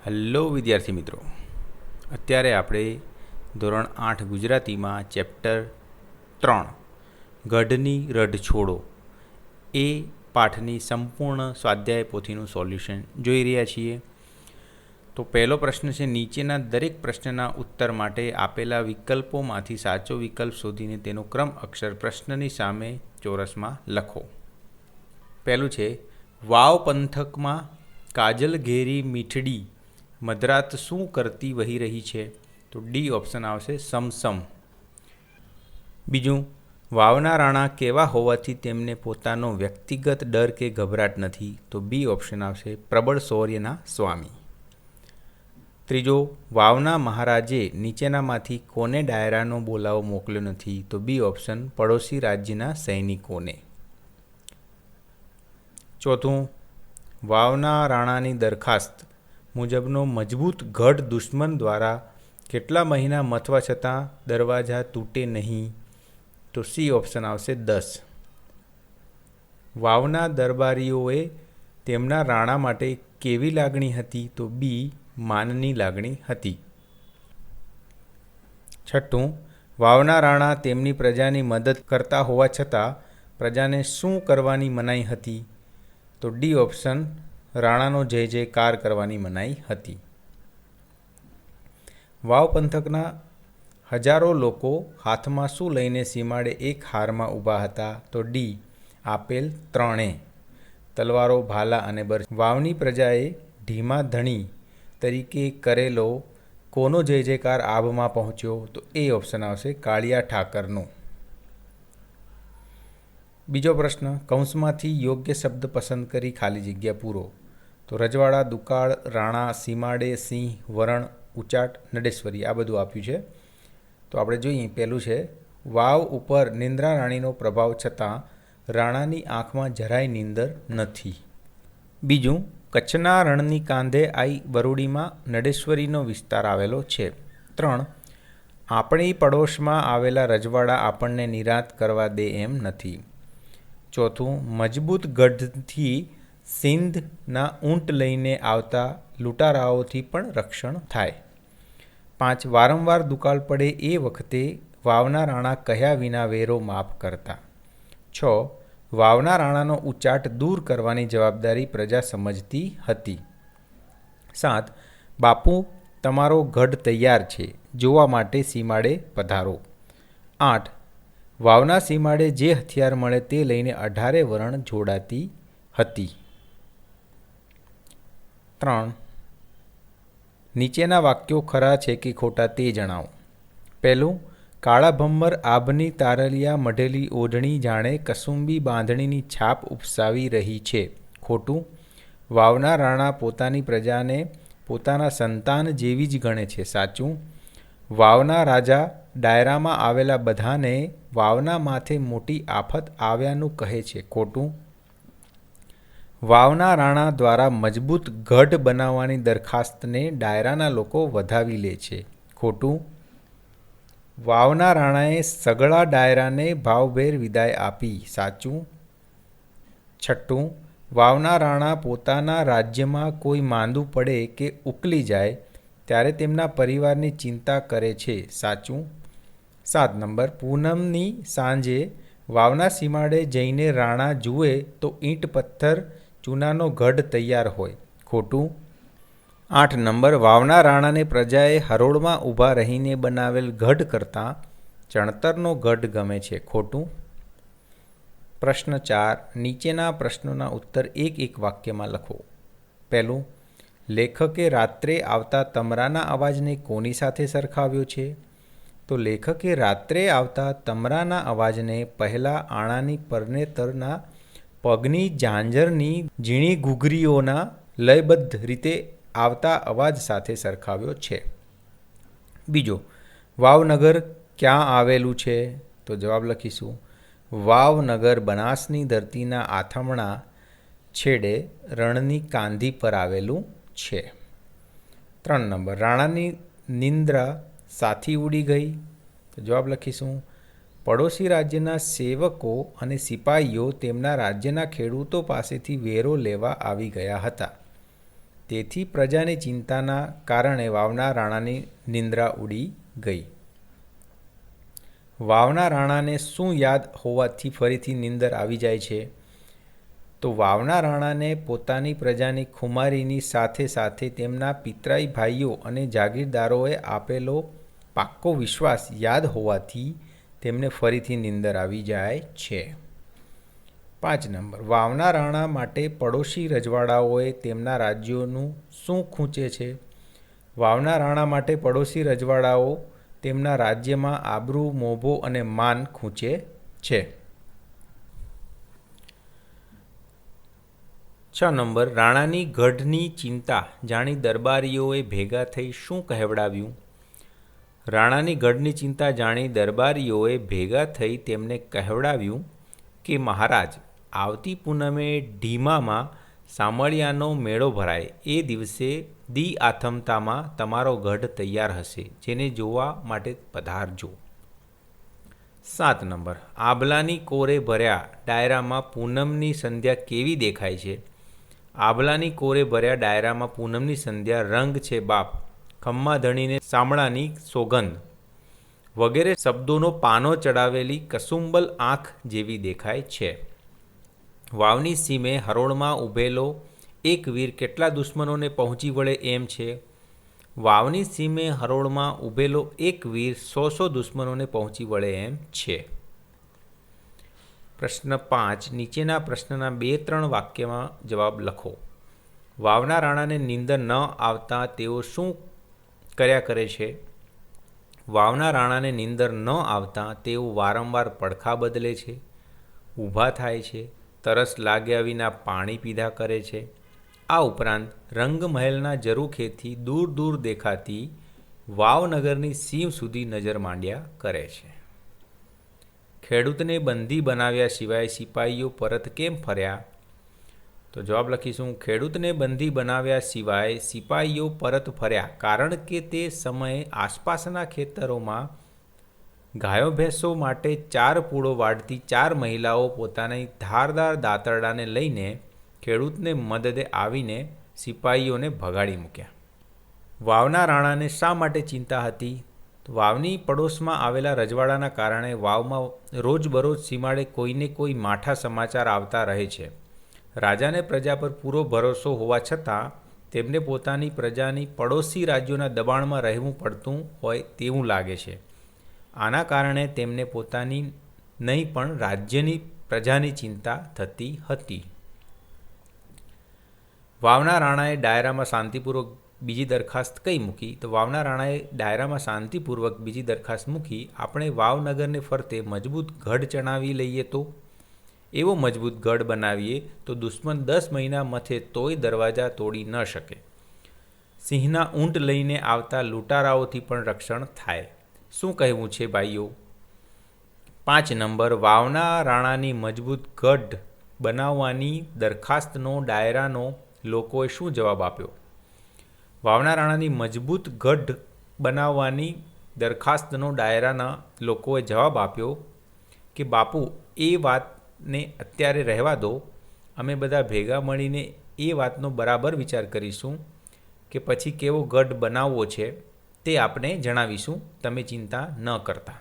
Hello વિદ્યાર્થી મિત્રો, અત્યારે આપણે ધોરણ 8 ગુજરાતીમાં ચેપ્ટર 3 ગઢની રઢ છોડો એ પાઠની સંપૂર્ણ સ્વાધ્યાય પોથીનું સોલ્યુશન જોઈ રહ્યા છીએ. તો પહેલો પ્રશ્ન છે, નીચેના દરેક પ્રશ્નના ઉત્તર માટે આપેલા વિકલ્પોમાંથી સાચો વિકલ્પ શોધીને તેનો ક્રમ અક્ષર પ્રશ્નની સામે ચોરસમાં લખો. પહેલું છે, વાવ પંથકમાં કાજલ ઘેરી મીઠડી મધરાત શું કરતી વહી રહી છે? તો ડી ઓપ્શન આવશે, સમસમ. બીજું, વાવના રાણા કેવા હોવાથી તેમને પોતાનો વ્યક્તિગત ડર કે ગભરાટ નથી? તો બી ઓપ્શન આવશે, પ્રબળ શૌર્યના સ્વામી. ત્રીજો, વાવના મહારાજે નીચેનામાંથી કોને ડાયરાનો બોલાવો મોકલ્યો નથી? તો બી ઓપ્શન, પડોશી રાજ્યના સૈનિકોને. ચોથું, વાવના રાણાની દરખાસ્ત મુજબનો મજબૂત ગઢ દુશ્મન દ્વારા કેટલા મહિના મથવા છતાં દરવાજા તૂટે નહીં? તો સી ઓપ્શન આવશે, 10. વાવના દરબારીઓએ તેમના રાણા માટે કેવી લાગણી હતી? તો બી, માનની લાગણી હતી. છઠ્ઠું, વાવના રાણા તેમની પ્રજાની મદદ કરતા હોવા છતાં પ્રજાને શું કરવાની મનાઈ હતી? તો ડી ઓપ્શન, રાણાનો જય જયકાર કરવાની મનાઈ હતી. વાવ પંથકના હજારો લોકો હાથમાં શું લઈને સીમાડે એક હારમાં ઊભા હતા? તો ડી, આપેલ ત્રણે, તલવારો, ભાલા અને બરછી. વાવની પ્રજાએ ઢીમા ધણી તરીકે કરેલો કોનો જય જયકાર આભમાં પહોંચ્યો? તો એ ઓપ્શન આવશે, કાળિયા ઠાકરનો. બીજો પ્રશ્ન, કૌંસમાંથી યોગ્ય શબ્દ પસંદ કરી ખાલી જગ્યા પૂરો. તો રજવાડા, દુકાળ, રાણા, સીમાડે, સિંહ, વરણ, ઉચાટ, નડેશ્વરી, આ બધું આપ્યું છે. તો આપણે જોઈએ, પહેલું છે, વાવ ઉપર નિંદ્રા રાણીનો પ્રભાવ છતાં રાણાની આંખમાં જરાય નીંદર નથી. બીજું, કચ્છના રણની કાંધે આઈ બરોડીમાં નડેશ્વરીનો વિસ્તાર આવેલો છે. 3, આપણી પડોશમાં આવેલા રજવાડા આપણને નિરાંત કરવા દે એમ નથી. ચોથું, મજબૂત ગઢથી સિંધના ઊંટ લઈને આવતા લૂંટારાઓથી પણ રક્ષણ થાય. 5, વારંવાર દુકાળ પડે એ વખતે વાવના રાણા કહ્યા વિના વેરો માફ કરતા. 6, વાવના રાણાનો ઉચાટ દૂર કરવાની જવાબદારી પ્રજા સમજતી હતી. 7, બાપુ તમારો ગઢ તૈયાર છે, જોવા માટે સીમાડે પધારો. 8, વાવના સીમાડે જે હથિયાર મળે તે લઈને 18 વરણ જોડાતી હતી. 3, નીચેના વાક્યો ખરા છે કે ખોટા તે જણાવો. પહેલું, કાળા ભમ્મર આભની તારલિયા મઢેલી ઓઢણી જાણે કસુંબી બાંધણીની છાપ ઉપસાવી રહી છે. ખોટું, વાવના રાણા પોતાની પ્રજાને પોતાના સંતાન જેવી જ ગણે છે. સાચું, વાવના રાજા ડાયરામાં આવેલા બધાને વાવના માથે મોટી આફત આવ્યાનું કહે છે. ખોટું, વાવના રાણા દ્વારા મજબૂત ગઢ બનાવવાની દરખાસ્તને ડાયરાના લોકો વધાવી લે છે. ખોટું, વાવના રાણાએ સગળા ડાયરાને ભાવભેર વિદાય આપી. સાચું. છઠ્ઠું, વાવના રાણા પોતાના રાજ્યમાં કોઈ માંદું પડે કે ઉકલી જાય ત્યારે તેમના પરિવારની ચિંતા કરે છે. સાચું. 7 નંબર, પૂનમની સાંજે વાવના સીમાડે જઈને રાણા જુએ તો ઈંટ પથ્થર ચૂનાનો ગઢ તૈયાર હોય. ખોટું. 8 નંબર, વાવના રાણાને પ્રજાએ હરોળમાં ઊભા રહીને બનાવેલ ગઢ કરતાં ચણતરનો ગઢ ગમે છે. ખોટું. પ્રશ્ન 4, નીચેના પ્રશ્નોના ઉત્તર એક એક વાક્યમાં લખો. પહેલું, લેખકે રાત્રે આવતા તમરાના અવાજને કોની સાથે સરખાવ્યો છે? તો લેખકે રાત્રે આવતા તમરાના અવાજને પહેલાં આણાની પરનેતરના પગની ઝાંઝરની ઝીણી ઘૂઘરીઓના લયબદ્ધ રીતે આવતા અવાજ સાથે સરખાવ્યો છે. બીજો, વાવનગર ક્યાં આવેલું છે? તો જવાબ લખીશું, વાવનગર બનાસની ધરતીના આથમણા છેડે રણની કાંધી પર આવેલું છે. 3 નંબર, રાણાની નિંદ્રા સાથી ઉડી ગઈ. તો જવાબ લખીશું, પડોશી રાજ્યના સેવકો અને સિપાહીઓ તેમના રાજ્યના ખેડૂતો પાસેથી વેરો લેવા આવી ગયા હતા. તેથી પ્રજાની ચિંતાના કારણે વાવના રાણાની નિંદ્રા ઉડી ગઈ. વાવના રાણાને શું યાદ હોવાથી ફરીથી નીંદર આવી જાય છે? તો વાવના રાણાને પોતાની પ્રજાની ખુમારીની સાથે સાથે તેમના પિતરાઈ ભાઈઓ અને જાગીરદારોએ આપેલો પાક્કો વિશ્વાસ યાદ હોવાથી તેમને ફરીથી નીંદર આવી જાય છે. 5 નંબર, વાવના રાણા માટે પડોશી રજવાડાઓએ તેમના રાજ્યોનું શું ખૂંચે છે? વાવના રાણા માટે પડોશી રજવાડાઓ તેમના રાજ્યમાં આબરૂ, મોભો અને માન ખૂંચે છે. 6 નંબર, રાણાની ગઢની ચિંતા જાણી દરબારીઓએ ભેગા થઈ શું કહેવડાવ્યું? રાણાની ગઢની ચિંતા જાણી દરબારીઓએ ભેગા થઈ તેમને કહેવડાવ્યું કે મહારાજ, આવતી પૂનમે ઢીમામાં સામળિયાનો મેળો ભરાય એ દિવસે દી આથમતામાં તમારો ગઢ તૈયાર હશે, જેને જોવા માટે પધારજો. 7 નંબર, આભલાની કોરે ભર્યા ડાયરામાં પૂનમની સંધ્યા કેવી દેખાય છે? આભલાની કોરે ભર્યા ડાયરામાં પૂનમની સંધ્યા રંગ છે બાપ, ખમ્મા ધણીને સામળાની સોગંદ વગેરે શબ્દોનો પાનો ચડાવેલી કસુંબલ આંખ જેવી દેખાય છે. વાવની સીમે હરોળમાં ઊભેલો એક વીર કેટલા દુશ્મનોને પહોંચી વળે એમ છે? વાવની સીમે હરોળમાં ઊભેલો એક વીર 100 દુશ્મનોને પહોંચી વળે એમ છે. પ્રશ્ન 5, નીચેના પ્રશ્નના 2-3 વાક્યમાં જવાબ લખો. વાવના રાણાને નીંદર ન આવતા તેઓ શું કર્યા કરે છે? વાવના રાણાને નીંદર ન આવતા તેઓ વારંવાર પડખા બદલે છે, ઊભા થાય છે, તરસ લાગ્યા વિના પાણી પીધા કરે છે. આ ઉપરાંત રંગમહેલના ઝરૂખેથી દૂર દૂર દેખાતી વાવનગરની સીમ સુધી નજર માંડ્યા કરે છે. ખેડૂતને બંદી બનાવ્યા સિવાય સિપાહીઓ પરત કેમ ફર્યા? તો જવાબ લખીશું, ખેડૂતને બંદી બનાવ્યા સિવાય સિપાહીઓ પરત ફર્યા કારણ કે તે સમયે આસપાસના ખેતરોમાં ગાયો ભેંસો માટે 4 પૂળો વાળતી 4 મહિલાઓ પોતાની ધારદાર દાતરડાને લઈને ખેડૂતને મદદે આવીને સિપાહીઓને ભગાડી મૂક્યા. વાવના રાણાને શા માટે ચિંતા હતી? વાવની પડોશમાં આવેલા રજવાડાના કારણે વાવમાં રોજબરોજ સીમાડે કોઈને કોઈ માઠા સમાચાર આવતા રહે છે. રાજાને પ્રજા પર પૂરો ભરોસો હોવા છતાં તેમને પોતાની પ્રજાની પડોશી રાજ્યોના દબાણમાં રહેવું પડતું હોય તેવું લાગે છે. આના કારણે તેમને પોતાની નહીં પણ રાજ્યની પ્રજાની ચિંતા થતી હતી. વાવના રાણાએ ડાયરામાં શાંતિપૂર્વક બીજી દરખાસ્ત કઈ મૂકી? તો વાવના રાણાએ ડાયરામાં શાંતિપૂર્વક બીજી દરખાસ્ત મૂકી, આપણે વાવનગરને ફરતે મજબૂત ગઢ ચણાવી લઈએ તો એવો મજબૂત ગઢ બનાવીએ તો દુશ્મન 10 મહિના મથે તોય દરવાજા તોડી ન શકે. સિંહના ઊંટ લઈને આવતા લૂંટારાઓથી પણ રક્ષણ થાય. શું કહેવું છે ભાઈઓ? 5 નંબર, વાવના રાણાની મજબૂત ગઢ બનાવવાની દરખાસ્તનો ડાયરાનો લોકોએ શું જવાબ આપ્યો? વાવના રાણાની મજબૂત ગઢ બનાવવાની દરખાસ્તનો ડાયરાના લોકોએ જવાબ આપ્યો કે બાપુ, એ વાતને અત્યારે રહેવા દો, અમે બધા ભેગા મળીને એ વાતનો બરાબર વિચાર કરીશું કે પછી કેવો ગઢ બનાવવો છે તે આપણે જણાવીશું, તમે ચિંતા ન કરતા.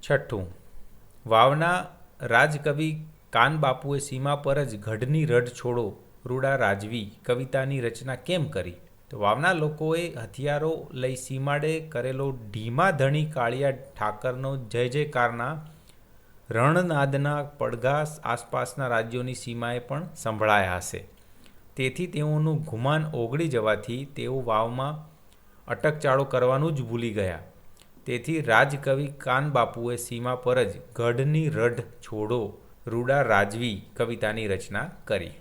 6, વાવના રાજકવિ કાનબાપુએ સીમા પર જ ગઢની રઢ છોડો રૂડા રાજવી કવિતાની રચના કેમ કરી? તો વાવના લોકોએ હથિયારો લઈ સીમાડે કરેલો ઢીમા ધણી કાળિયા ઠાકરનો જય જયકારના રણનાદના પડઘા આસપાસના રાજ્યોની સીમાએ પણ સંભળાયા હશે. તેથી તેઓનું ગુમાન ઓગળી જવાથી તેઓ વાવમાં અટકચાળો કરવાનું જ ભૂલી ગયા. તેથી રાજકવિ કાનબાપુએ સીમા પર જ ગઢની રઢ છોડો રૂડા રાજવી કવિતાની રચના કરી.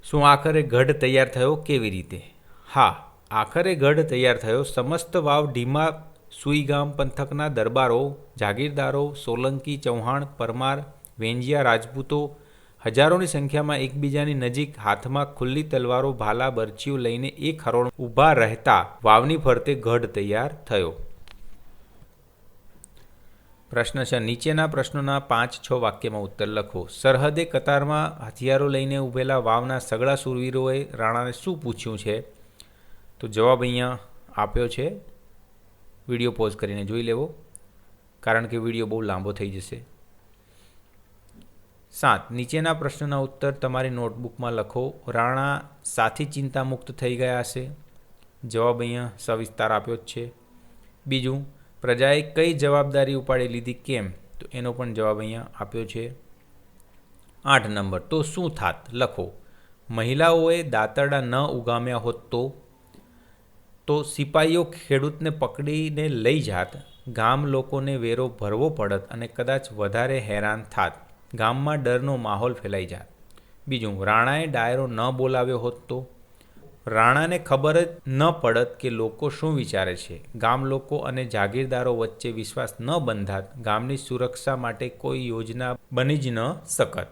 શું આખરે ગઢ તૈયાર થયો? કેવી રીતે? હા, આખરે ગઢ તૈયાર થયો. સમસ્ત વાવ ઢીમા સુઈગામ પંથકના દરબારો, જાગીરદારો, સોલંકી, ચૌહાણ, પરમાર, વેંજિયા રાજપૂતો હજારોની સંખ્યામાં એકબીજાની નજીક હાથમાં ખુલ્લી તલવારો, ભાલા, બરછીઓ લઈને એક હરોળ ઊભા રહેતા વાવની ફરતે ગઢ તૈયાર થયો. પ્રશ્ન છે, નીચેના પ્રશ્નોના 5-6 વાક્યમાં ઉત્તર લખો. સરહદે કતારમાં હથિયારો લઈને ઊભેલા વાવના સગળા શૂરવીરોએ રાણાને શું પૂછ્યું છે? તો જવાબ અહીંયા આપ્યો છે. વિડીયો પોઝ કરીને જોઈ લેવો, કારણ કે વિડીયો બહુ લાંબો થઈ જશે. 7. નીચેના પ્રશ્નના ઉત્તર તમારી નોટબુકમાં લખો. રાણા સાથી ચિંતામુક્ત થઈ ગયા હશે. જવાબ અહીંયા સવિસ્તાર આપ્યો જ છે. બીજું, પ્રજાએ કઈ જવાબદારી ઉપાડી લીધી કેમ? તો એનો પણ જવાબ અહીંયા આપ્યો છે. 8 નંબર, તો શું થાત? લખો. મહિલાઓએ દાંતરડા ન ઉગામ્યા હોત તો સિપાઈઓ ખેડૂતને પકડીને લઈ જાત, ગામ લોકોને વેરો ભરવો પડત અને કદાચ વધારે હેરાન થાત. ગામમાં ડરનો માહોલ ફેલાઈ જાત. બીજું, રાણાએ ડાયરો ન બોલાવ્યો હોત તો રાણાને ખબર જ ન પડત કે લોકો શું વિચારે છે. ગામ લોકો અને જાગીરદારો વચ્ચે વિશ્વાસ ન બંધાત. ગામની સુરક્ષા માટે કોઈ યોજના બની જ ન શકત.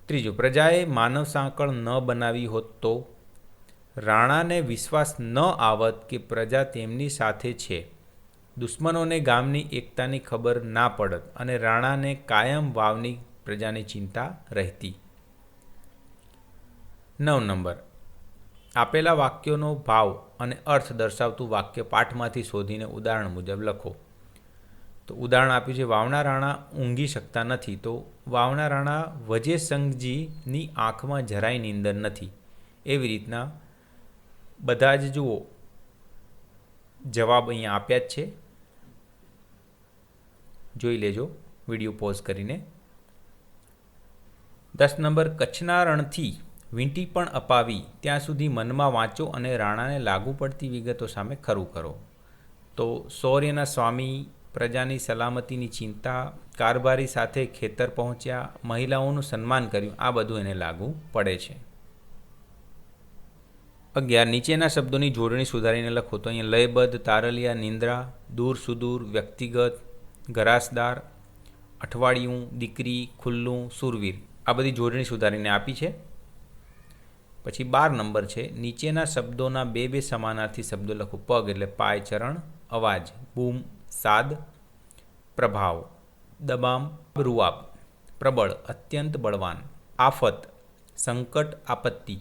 ત્રીજું, પ્રજાએ માનવ સાંકળ ન બનાવી હોત તો રાણાને વિશ્વાસ ન આવત કે પ્રજા તેમની સાથે છે. દુશ્મનોને ગામની એકતાની ખબર ના પડત અને રાણાને કાયમ વાવની પ્રજાની ચિંતા રહેતી. 9 નંબર, આપેલા વાક્યોનો ભાવ અને અર્થ દર્શાવતું વાક્ય પાઠમાંથી શોધીને ઉદાહરણ મુજબ લખો. તો ઉદાહરણ આપ્યું છે, વાવના રાણા ઊંઘી શકતા નથી. તો વાવના રાણા વજેસંઘજીની આંખમાં જરાય નીંદર નથી. એવી રીતના બધા જ જુઓ જવાબ અહીંયા આપ્યા જ છે. જોઈ લેજો વિડીયો પોઝ કરીને. 10 નંબર, કચ્છના રણથી વીંટી પણ અપાવી ત્યાં સુધી મનમાં વાંચો અને રાણાને લાગુ પડતી વિગતો સામે ખરું કરો. તો શૌર્યના સ્વામી, પ્રજાની સલામતીની ચિંતા, કારભારી સાથે ખેતર પહોંચ્યા, મહિલાઓનું સન્માન કર્યું, આ બધું એને લાગુ પડે છે. 11, નીચેના શબ્દોની જોડણી સુધારીને લખો. તો અહીંયા લયબદ્ધ, તારલિયા, નિંદ્રા, દૂર સુદૂર, વ્યક્તિગત, ગરાસદાર, અઠવાડિયું, દીકરી, ખુલ્લું, સુરવીર, આ બધી જોડણી સુધારીને આપી છે. પછી 12 નંબર છે, નીચેના શબ્દોના બે સમાનાર્થી શબ્દો લખો. પગ એટલે પાય, ચરણ, અવાજ, બૂમ, સાદ, પ્રભાવ, દબામ, રૂઆબ, પ્રબળ, અત્યંત બળવાન, આફત, સંકટ, આપત્તિ,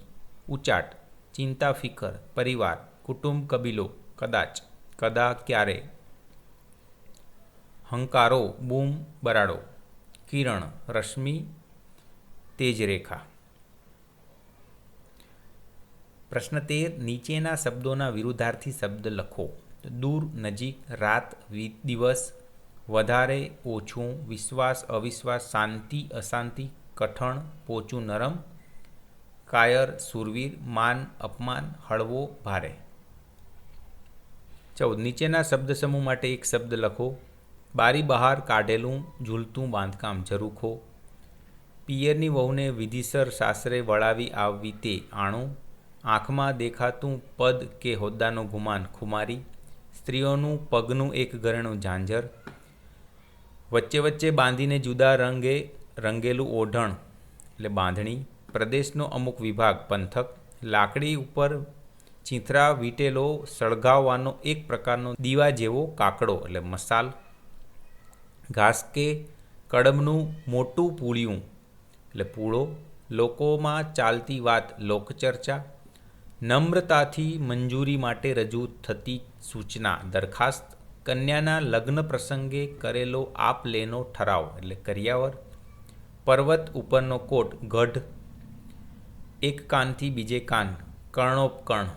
ઉચાટ, ચિંતા, ફિકર, પરિવાર, કુટુંબ, કબીલો, કદાચ, કદા, ક્યારે, હંકારો, બૂમ, બરાડો, કિરણ, રશ્મિ, તેજરેખા. પ્રશ્ન 13, નીચેના શબ્દોના વિરુદ્ધાર્થી શબ્દ લખો. દૂર, નજીક, રાત, દિવસ, વધારે, ઓછું, વિશ્વાસ, અવિશ્વાસ, શાંતિ, અશાંતિ, કઠણ, પોચું, નરમ, કાયર, સુરવીર, માન, અપમાન, હળવો, ભારે. 14, નીચેના શબ્દ સમૂહ માટે એક શબ્દ લખો. બારી બહાર કાઢેલું ઝૂલતું બાંધકામ, ઝરૂખો. પિયરની વહુને વિધિસર સાસરે વળાવી આવવી તે આણું. આંખમાં દેખાતું પદ કે હોદ્દાનો ગુમાન, ખુમારી. સ્ત્રીઓનું પગનું એક ઘરેણું, ઝાંઝર. વચ્ચે વચ્ચે બાંધીને જુદા રંગે રંગેલું ઓઢણ એટલે બાંધણી. પ્રદેશનો અમુક વિભાગ, પંથક. લાકડી ઉપર ચીંથરા વીટેલો સળગાવવાનો એક પ્રકારનો દીવા જેવો કાકડો એટલે મસાલ. ઘાસ કે કડબનું મોટું પૂળિયું એટલે પૂળો. લોકોમાં ચાલતી વાત, લોકચર્ચા. નમ્રતાથી મંજૂરી માટે રજૂ થતી સૂચના, દરખાસ્ત. કન્યાના લગ્ન પ્રસંગે કરેલો આપ લેનો ઠરાવ એટલે કરિયાવર. પર્વત ઉપરનો કોટ, ગઢ. એક કાનથી બીજે કાન, કર્ણોપકર્ણ.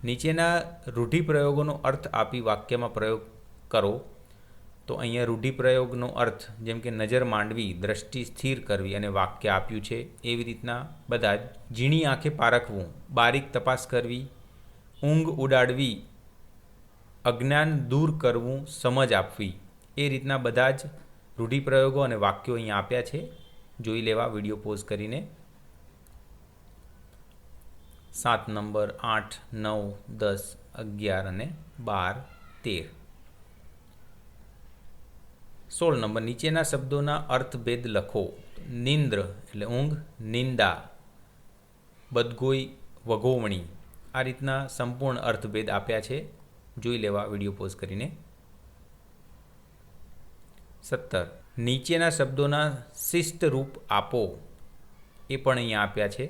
નીચેના રૂઢિપ્રયોગોનો અર્થ આપી વાક્યમાં પ્રયોગ કરો. તો અહીંયા રૂઢિપ્રયોગનો અર્થ જેમ કે નજર માંડવી, દ્રષ્ટિ સ્થિર કરવી અને વાક્ય આપ્યું છે એવી રીતના બધા જ. ઝીણી આંખે પારખવું, બારીક તપાસ કરવી, ઊંઘ ઉડાડવી, અજ્ઞાન દૂર કરવું, સમજ આપવી, એ રીતના બધા જ રૂઢિપ્રયોગો અને વાક્યો અહીંયા આપ્યા છે. જોઈ લેવા વિડીયો પોઝ કરીને. 7 નંબર, 8, 9, 10, 11 અને 12, 13. 16 નંબર, નીચેના શબ્દોના અર્થભેદ લખો. નિંદ્ર એટલે ઊંઘ, નિંદા, બદગોઈ, વગોવણી, આ રીતના સંપૂર્ણ અર્થભેદ આપ્યા છે. જોઈ લેવા વિડીયો પોઝ કરીને. 17. નીચેના શબ્દોના શિષ્ટ રૂપ આપો. એ પણ અહીંયા આપ્યા છે,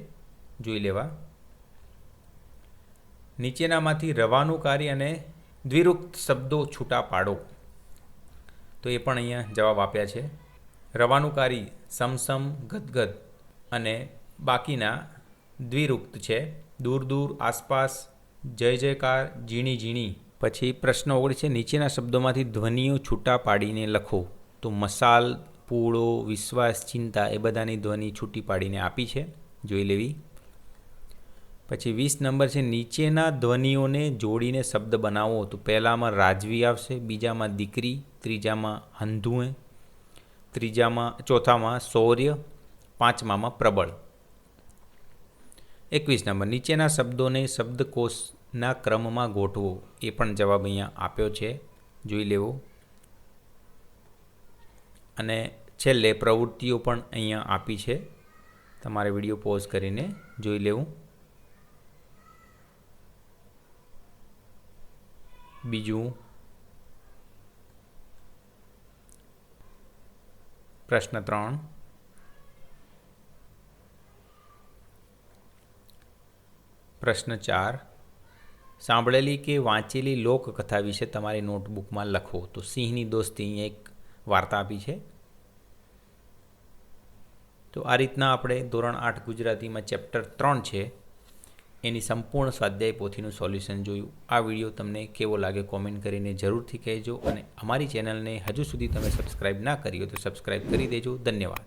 જોઈ લેવા. નીચેનામાંથી રવાનુકારી અને દ્વિરુક્ત શબ્દો છૂટા પાડો. તો એ પણ અહીંયા જવાબ આપ્યા છે. રવાનુકારી સમસમ, ગદગદ અને બાકીના દ્વિરુક્ત છે. દૂર દૂર, આસપાસ, જય જયકાર, ઝીણી ઝીણી. પછી પ્રશ્ન 19 છે, નીચેના શબ્દોમાંથી ધ્વનિઓ છૂટા પાડીને લખો. તો મસાલ, પૂળો, વિશ્વાસ, ચિંતા એ બધાની ધ્વનિ છૂટી પાડીને આપી છે, જોઈ લેવી. પછી 20 નંબર છે, નીચેના ધ્વનિઓને જોડીને શબ્દ બનાવો. તો પહેલામાં રાજવી આવશે, બીજામાં દીકરી, ત્રીજામાં અંધુએ, ચોથામાં શૌર્ય, પાંચમામાં પ્રબળ. 21 નંબર, નીચેના શબ્દોને શબ્દકોશના ક્રમમાં ગોઠવો. એ પણ જવાબ અહીંયા આપ્યો છે, જોઈ લેવો. અને છેલ્લે પ્રવૃત્તિઓ પણ અહીંયા આપી છે, તમારે વિડીયો પોઝ કરીને જોઈ લેવું. બીજું પ્રશ્ન 3. પ્રશ્ન 4. સાંભળેલી કે વાંચેલી લોકકથા વિશે તમારી નોટબુકમાં લખો. તો સિંહની દોસ્તી અહીંયા એક વાર્તા આપી છે. તો આ રીતના આપણે ધોરણ 8 ગુજરાતીમાં ચેપ્ટર 3 છે એની સંપૂર્ણ સ્વાધ્યાય પોથીનું સોલ્યુશન જોયું. આ વિડીયો તમને કેવો લાગે કોમેન્ટ કરીને જરૂરથી કહેજો. અને અમારી ચેનલને હજુ સુધી તમે સબસ્ક્રાઈબ ના કરી હોય તો સબસ્ક્રાઈબ કરી દેજો. ધન્યવાદ.